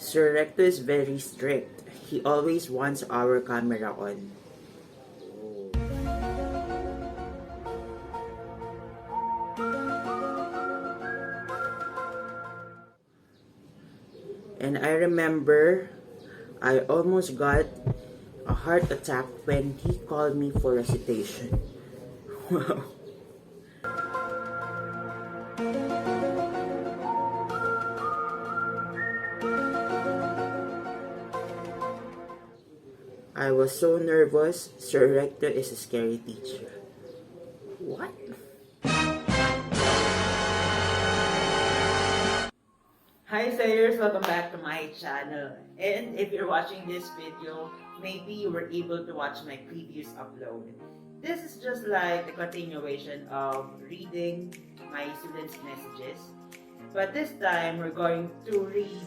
Sir Recto is very strict. He always wants our camera on. And I remember I almost got a heart attack when he called me for recitation. Wow. I was so nervous. Sir Rector is a scary teacher. What? Hi Sayers, welcome back to my channel. And if you're watching this video, maybe you were able to watch my previous upload. This is just like the continuation of reading my students' messages. But this time, we're going to read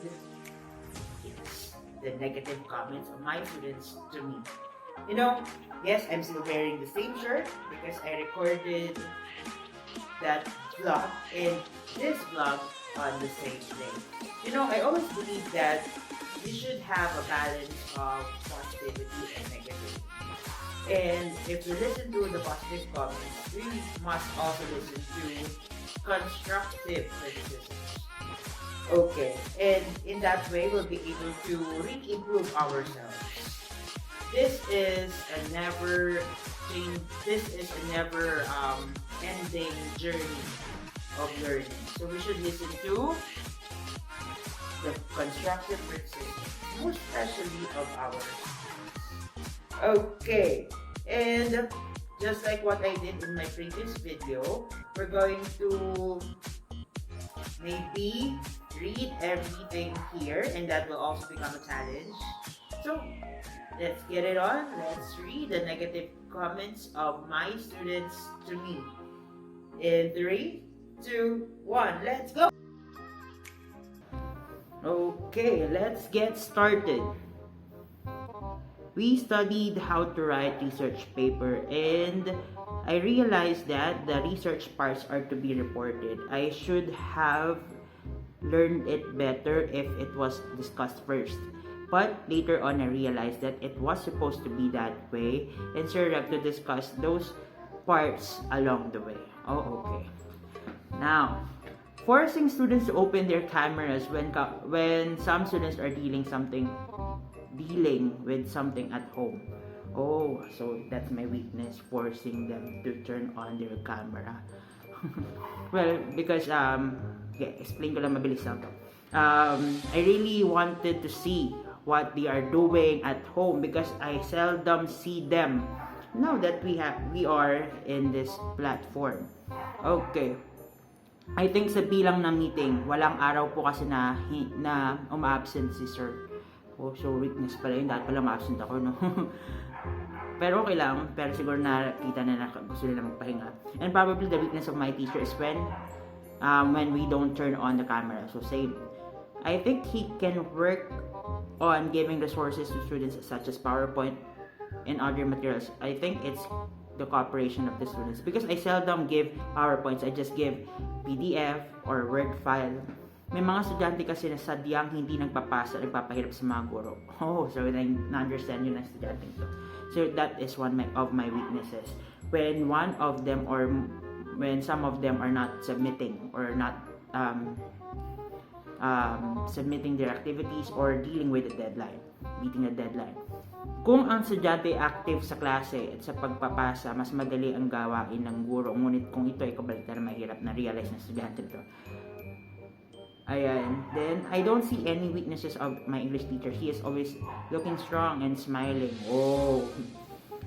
the negative comments of my students to me. You know, yes, I'm still wearing the same shirt because I recorded that vlog and this vlog on the same day. You know, I always believe that you should have a balance of positivity and negativity. And if we listen to the positive comments, we must also listen to constructive criticism. Okay, and in that way, we'll be able to really improve ourselves. This is a never ending journey of learning. So we should listen to the constructive criticism, most especially of ourselves. Okay, and just like what I did in my previous video, we're going to maybe read everything here, and that will also become a challenge. So let's get it on. Let's read the negative comments of my students to me. In 3, 2, 1, let's go! Okay, let's get started. We studied how to write research paper, and I realized that the research parts are to be reported. I should have learned it better if it was discussed first. But later on, I realized that it was supposed to be that way, and Sir Recto discussed those parts along the way. Oh, okay. Now, forcing students to open their cameras when some students are dealing with something at home. Oh, so that's my weakness, forcing them to turn on their camera. Well, because explain ko lang mabilis lang to. I really wanted to see what they are doing at home because I seldom see them now that we are in this platform. Okay. I think sa bilang ng meeting, walang araw po kasi na uma-absent si sir. Oh, so weakness pala yun. Dahil pala ma-absent ako, no? Pero okay lang. Pero siguro nakita na gusto nila magpahinga. And probably the weakness of my teacher is when we don't turn on the camera. So same. I think he can work on giving resources to students such as PowerPoint and other materials. I think it's the cooperation of the students because I seldom give PowerPoints. I just give PDF or Word file. May mga estudyante kasi na sadyang hindi nagpapasa, nagpapahirap sa mga guro. Oh, so na-understand yun ng estudyante to. So that is one of my weaknesses. When some of them are not submitting or not submitting their activities or dealing with the deadline, meeting the deadline. Kung ang estudyante active sa klase at sa pagpapasa, mas madali ang gawain ng guro. Ngunit kung ito ay kabaligtaran, mahirap na realize ng estudyante ito. Ayan. Then, I don't see any weaknesses of my English teacher. He is always looking strong and smiling. Oh.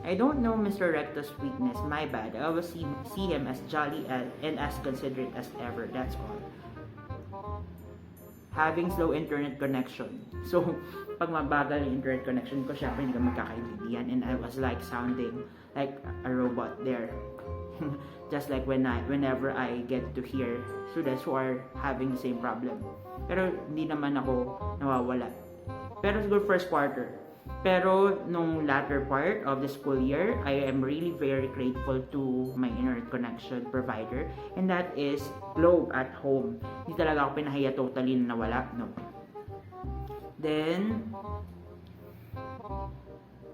I don't know Mr. Recto's weakness. My bad. I always see him as jolly and as considerate as ever. That's all. Having slow internet connection. So, pag mabagal yung internet connection ko, syempre hindi ka magkakaibigan. And I was like sounding like a robot there. Just like whenever I get to hear students who are having the same problem. Pero hindi naman ako nawawala. Pero siguro first quarter. Pero nung latter part of the school year, I am really very grateful to my internet connection provider, and that is Globe at home. Hindi talaga ako pinahiya totally na nawala, no. Then,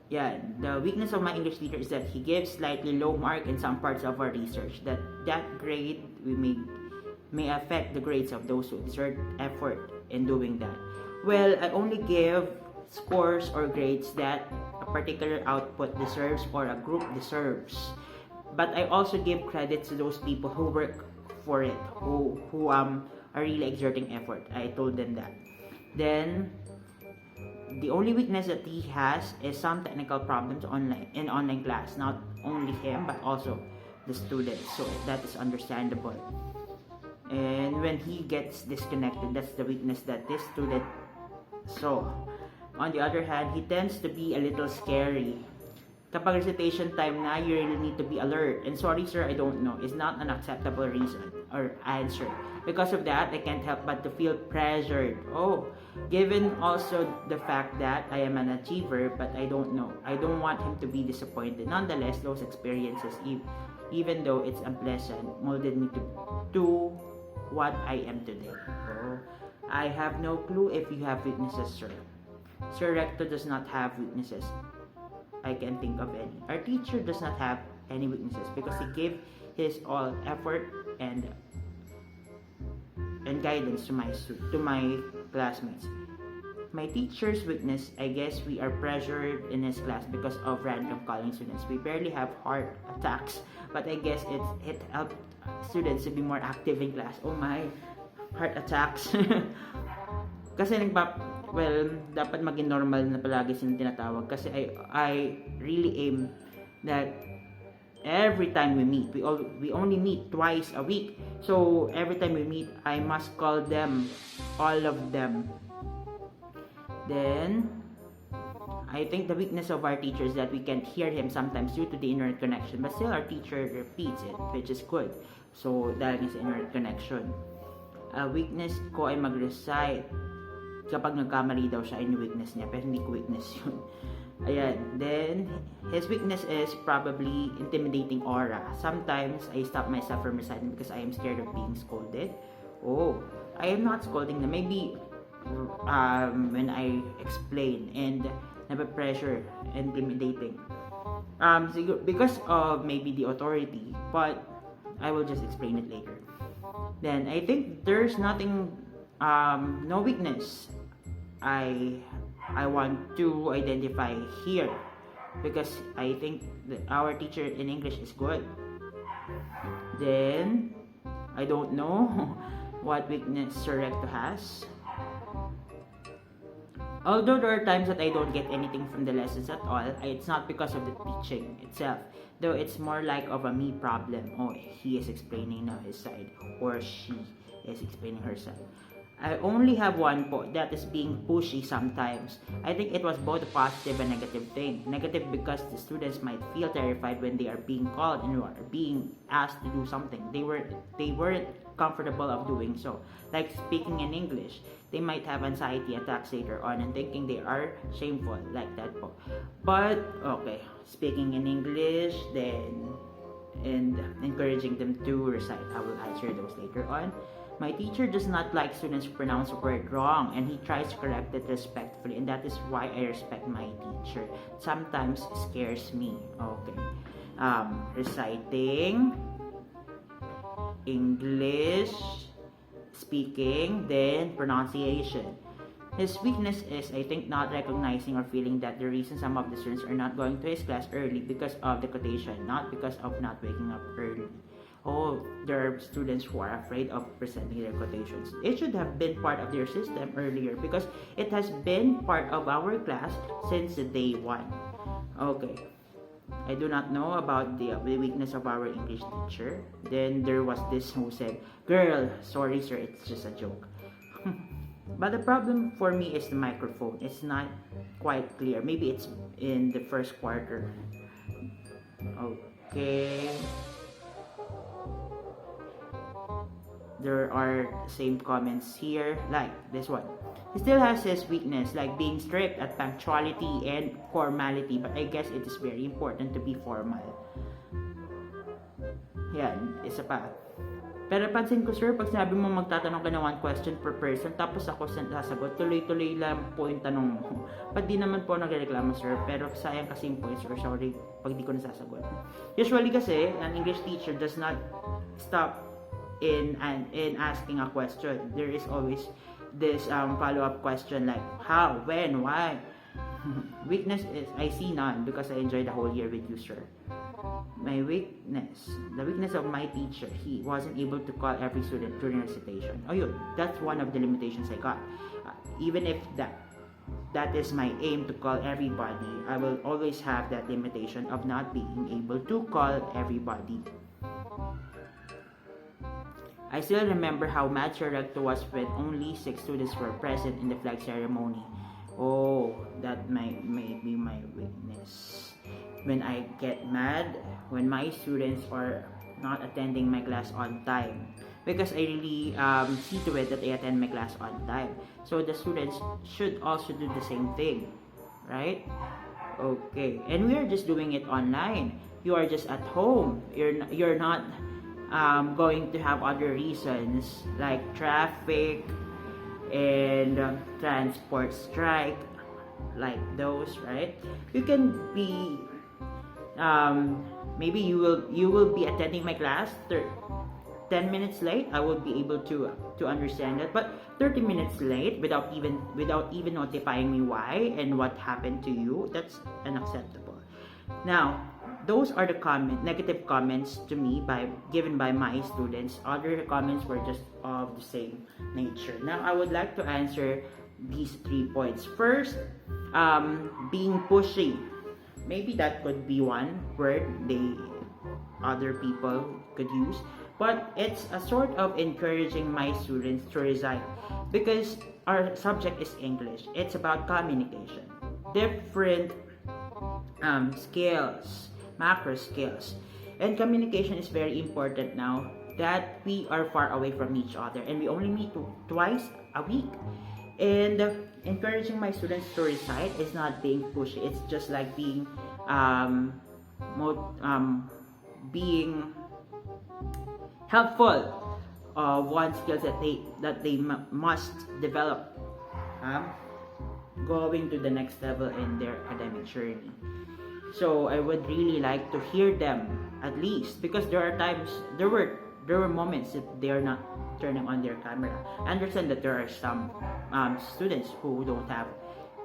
yeah, the weakness of my English teacher is that he gives slightly low mark in some parts of our research. That grade we may affect the grades of those who exert effort in doing that. Well, I only give scores or grades that a particular output deserves or a group deserves. But I also give credit to those people who work for it, who are really exerting effort. I told them that. Then the only weakness that he has is some technical problems in online class. Not only him but also the students. So that is understandable. And when he gets disconnected, that's the weakness that this student saw. On the other hand, he tends to be a little scary. Kapag recitation time na, you really need to be alert. And sorry sir, I don't know, is not an acceptable reason or answer. Because of that, I can't help but to feel pressured. Oh, given also the fact that I am an achiever, but I don't know. I don't want him to be disappointed. Nonetheless, those experiences, even though it's unpleasant, molded me to what I am today. Oh, I have no clue if you have weaknesses, sir. Sir Rector does not have weaknesses. I can think of any. Our teacher does not have any weaknesses because he gave his all effort and guidance to my classmates. My teacher's weakness, I guess we are pressured in his class because of random calling students. We barely have heart attacks, but I guess it helped students to be more active in class. Oh my, heart attacks. Kasi dapat maging normal na palagi silang tinatawag. Kasi I really aim that every time we meet, we only meet twice a week. So every time we meet, I must call them, all of them. Then, I think the weakness of our teacher is that we can't hear him sometimes due to the internet connection. But still, our teacher repeats it, which is good. So, dahil sa internet connection. Weakness ko ay mag-recite. Kapag nagkamali daw siya, yung weakness niya. Pero hindi ko weakness yun. Ayan. Then, his weakness is probably intimidating aura. Sometimes, I stop myself from reciting because I am scared of being scolded. Oh, I am not scolding them. Maybe, when I explain and nape-pressure, intimidating. Because of maybe the authority. But, I will just explain it later. Then, I think there's nothing, no weakness I want to identify here because I think that our teacher in English is good. Then, I don't know what weakness Sir Recto has. Although there are times that I don't get anything from the lessons at all, it's not because of the teaching itself. Though it's more like of a me problem. Oh, he is explaining now his side, or she is explaining her side. I only have one point, that is being pushy sometimes. I think it was both a positive and negative thing. Negative because the students might feel terrified when they are being called and are being asked to do something. They weren't comfortable of doing so. Like speaking in English, they might have anxiety attacks later on and thinking they are shameful, like that po. But, okay, speaking in English, then, and encouraging them to recite. I will answer those later on. My teacher does not like students who pronounce a word wrong and he tries to correct it respectfully, and that is why I respect my teacher. Sometimes scares me. Okay. Reciting, English, speaking, then pronunciation. His weakness is, I think, not recognizing or feeling that the reason some of the students are not going to his class early because of the quotation, not because of not waking up early. Oh, there are students who are afraid of presenting their quotations. It should have been part of their system earlier because it has been part of our class since day one. Okay. I do not know about the weakness of our English teacher. Then there was this who said, "Girl, sorry sir, it's just a joke." But the problem for me is the microphone. It's not quite clear. Maybe it's in the first quarter. Okay. There are same comments here, like this one. He still has his weakness, like being strict at punctuality and formality, but I guess it is very important to be formal. Yan, isa pa. Pero pansin ko, sir, pag sinabi mo magtatanong ka ng one question per person, tapos ako sasagot, tuloy-tuloy lang po yung tanong mo. Ba't di naman po nagreklamo, sir? Pero sayang kasi yung points, sir. Sorry pag di ko nasasagot. Usually kasi, an English teacher does not stop in asking a question. There is always this follow-up question like, how, when, why? Weakness is, I see none because I enjoyed the whole year with you, sir. My weakness, the weakness of my teacher, he wasn't able to call every student during recitation. Oh, yun, that's one of the limitations I got. Even if that is my aim to call everybody, I will always have that limitation of not being able to call everybody. I still remember how mad Sir Recto was when only 6 students were present in the flag ceremony. Oh, that may be my weakness. When I get mad when my students are not attending my class on time, because I really see to it that I attend my class on time. So the students should also do the same thing, right? Okay, and we are just doing it online. You are just at home. You're not going to have other reasons like traffic and transport strike, like those, right? You can be maybe you will be attending my class 10 minutes late. I will be able to understand that, but 30 minutes late without even notifying me why and what happened to you, that's unacceptable. Now, those are the negative comments to me given by my students. Other comments were just of the same nature. Now, I would like to answer these 3 points. First, being pushy. Maybe that could be one word other people could use, but it's a sort of encouraging my students to recite, because our subject is English. It's about communication, different skills, macro skills, and communication is very important now that we are far away from each other and we only meet twice a week. And encouraging my students to recite is not being pushy. It's just like being being helpful one skills that they must develop, going to the next level in their academic journey. So I would really like to hear them, at least, because there were moments that they are not turning on their camera. I understand that there are some students who don't have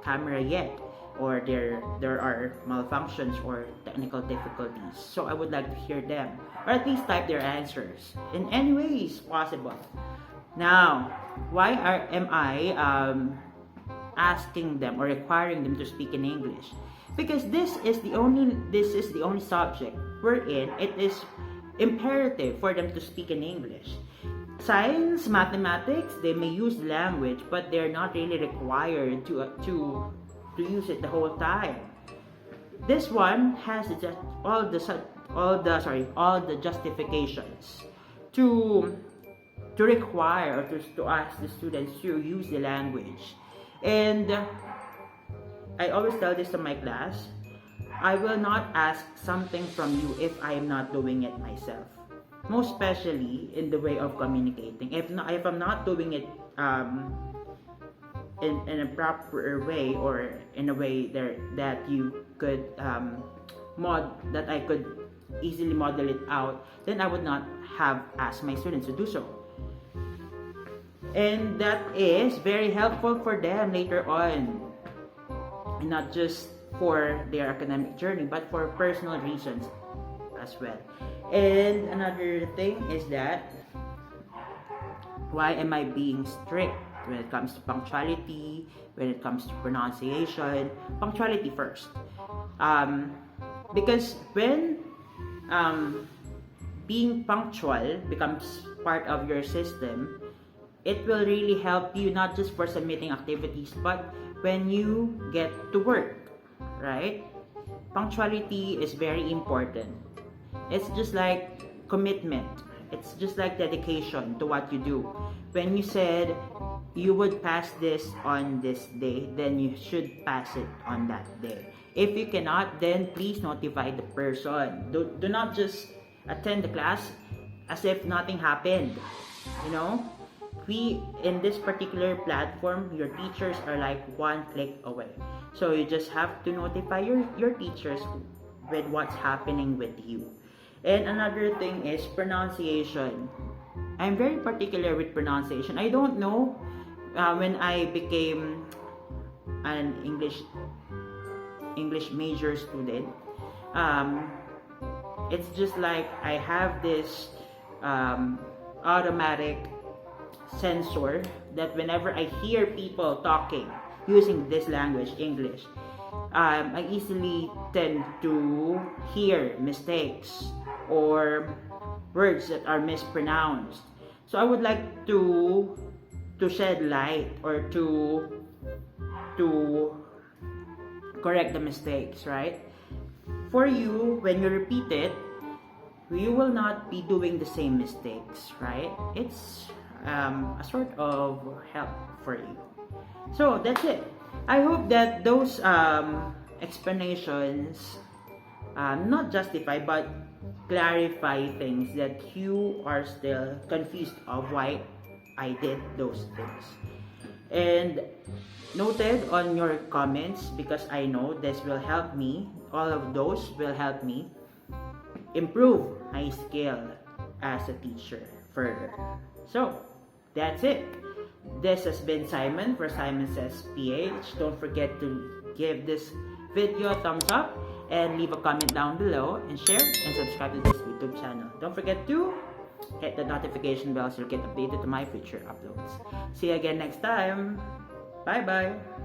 camera yet, or there are malfunctions or technical difficulties. So I would like to hear them, or at least type their answers in any ways possible. Now, why am I asking them or requiring them to speak in English? Because this is the only subject wherein it is imperative for them to speak in English. Science, mathematics, they may use language, but they're not really required to use it the whole time. This one has all the justifications to require or to ask the students to use the language. And I always tell this to my class: I will not ask something from you if I am not doing it myself. Most especially in the way of communicating. If I'm not doing it in a proper way, or in a way that you could that I could easily model it out, then I would not have asked my students to do so. And that is very helpful for them later on, not just for their academic journey, but for personal reasons as well. And another thing is that, why am I being strict when it comes to punctuality, when it comes to pronunciation? Punctuality first. Because when being punctual becomes part of your system, it will really help you not just for submitting activities, but when you get to work, right? Punctuality is very important. It's just like commitment. It's just like dedication to what you do. When you said you would pass this on this day, then you should pass it on that day. If you cannot, then please notify the person. Do not just attend the class as if nothing happened. You know, we in this particular platform, your teachers are like one click away. So you just have to notify your teachers with what's happening with you. And another thing is pronunciation. I'm very particular with pronunciation. I don't know when I became an English major student. It's just like I have this automatic sensor that whenever I hear people talking using this language, English, I easily tend to hear mistakes or words that are mispronounced. So I would like to shed light or to correct the mistakes, right? For you, when you repeat it, you will not be doing the same mistakes, right? It's a sort of help for you. So that's it. I hope that those explanations not justify but clarify things that you are still confused of why I did those things. And noted on your comments, because I know this will help me, all of those will help me improve my skill as a teacher further. So that's it. This has been Simon for Simon Says PH. Don't forget to give this video a thumbs up and leave a comment down below and share and subscribe to this YouTube channel. Don't forget to hit the notification bell so you'll get updated to my future uploads. See you again next time. Bye bye.